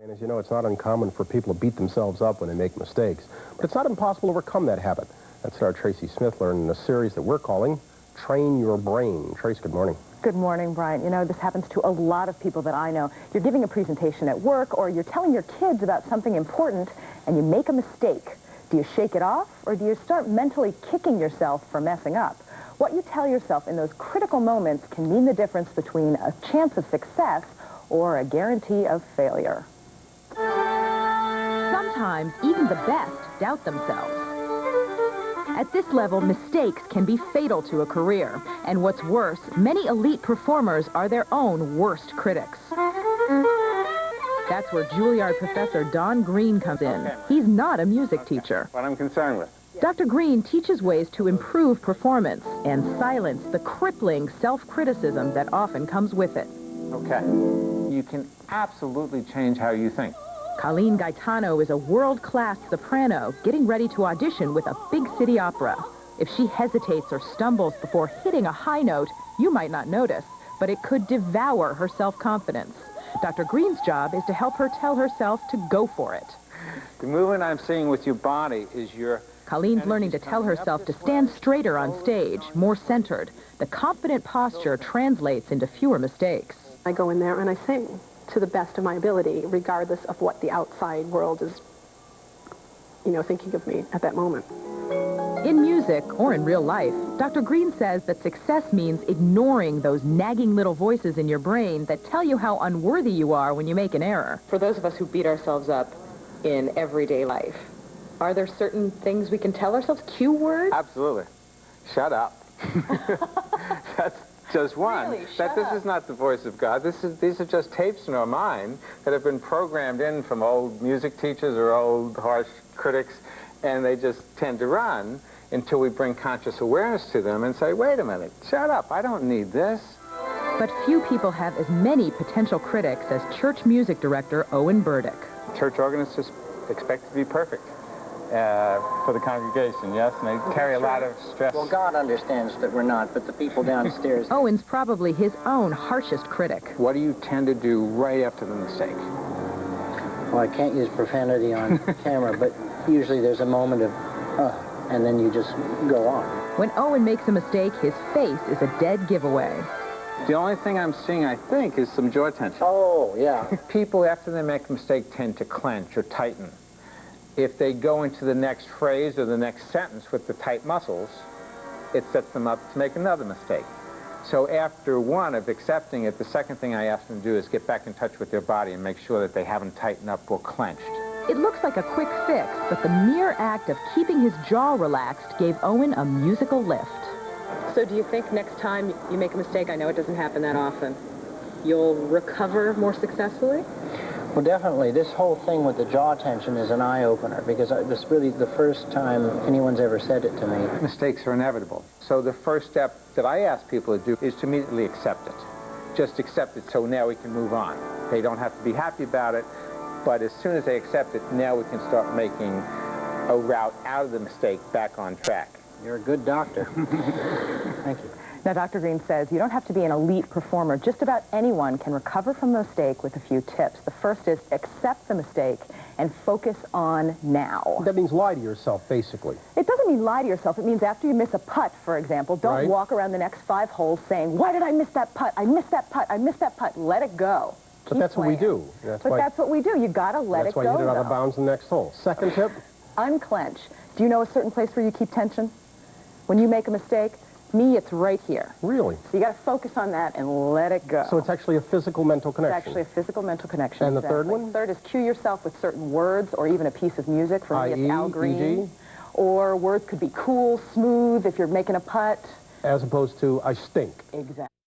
And as you know, it's not uncommon for people to beat themselves up when they make mistakes. But it's not impossible to overcome that habit. That's what our Tracy Smith learned in a series that we're calling Train Your Brain. Trace, good morning. Good morning, Brian. You know, this happens to a lot of people that I know. You're giving a presentation at work, or you're telling your kids about something important, and you make a mistake. Do you shake it off, or do you start mentally kicking yourself for messing up? What you tell yourself in those critical moments can mean the difference between a chance of success or a guarantee of failure. Sometimes even the best doubt themselves. At this level, mistakes can be fatal to a career. And what's worse, many elite performers are their own worst critics. That's where Juilliard professor Don Greene comes in. He's not a music teacher. What I'm concerned with. Dr. Greene teaches ways to improve performance and silence the crippling self-criticism that often comes with it. Okay. You can absolutely change how you think. Colleen Gaetano is a world-class soprano getting ready to audition with a big city opera. If she hesitates or stumbles before hitting a high note, you might not notice, but it could devour her self-confidence. Dr. Greene's job is to help her tell herself to go for it. The movement I'm seeing with your body is your... Colleen's learning to tell herself to stand straighter on stage, more centered. The confident posture translates into fewer mistakes. I go in there and I sing to the best of my ability, regardless of what the outside world is, thinking of me at that moment. In music, or in real life, Dr. Greene says that success means ignoring those nagging little voices in your brain that tell you how unworthy you are when you make an error. For those of us who beat ourselves up in everyday life, are there certain things we can tell ourselves, cue words? Absolutely. Shut up. That's just one. Really? This is not the voice of God. These are just tapes in our mind that have been programmed in from old music teachers or old harsh critics, and they just tend to run until we bring conscious awareness to them and say, wait a minute, shut up, I don't need this. But few people have as many potential critics as church music director Owen Burdick. Church organists just expect to be perfect for the congregation, yes? And they carry a lot of stress. Well, God understands that we're not, but the people downstairs... Owen's probably his own harshest critic. What do you tend to do right after the mistake? Well, I can't use profanity on camera, but usually there's a moment of, and then you just go on. When Owen makes a mistake, his face is a dead giveaway. The only thing I'm seeing, I think, is some jaw tension. Oh, yeah. People, after they make a mistake, tend to clench or tighten. If they go into the next phrase or the next sentence with the tight muscles, it sets them up to make another mistake. So after one of accepting it, the second thing I ask them to do is get back in touch with their body and make sure that they haven't tightened up or clenched. It looks like a quick fix, but the mere act of keeping his jaw relaxed gave Owen a musical lift. So do you think next time you make a mistake, I know it doesn't happen that often, you'll recover more successfully? Well, definitely. This whole thing with the jaw tension is an eye-opener, because this is really the first time anyone's ever said it to me. Mistakes are inevitable. So the first step that I ask people to do is to immediately accept it. Just accept it so now we can move on. They don't have to be happy about it, but as soon as they accept it, now we can start making a route out of the mistake back on track. You're a good doctor. Thank you. Now, Dr. Greene says you don't have to be an elite performer. Just about anyone can recover from a mistake with a few tips. The first is accept the mistake and focus on now. That means lie to yourself, basically. It doesn't mean lie to yourself. It means after you miss a putt, for example, don't walk around the next 5 holes saying, why did I miss that putt? I missed that putt. I missed that putt. Let it go. But that's what we do. That's what we do. You got to let it go, That's why you hit it out of bounds in the next hole. Second tip? Unclench. Do you know a certain place where you keep tension? When you make a mistake, me, it's right here. Really? So you got to focus on that and let it go. So it's actually a physical-mental connection. It's actually a physical-mental connection. And the third one? Third is cue yourself with certain words or even a piece of music. For me, it's Al Greene. E.g.? Or words could be cool, smooth, if you're making a putt. As opposed to, I stink. Exactly.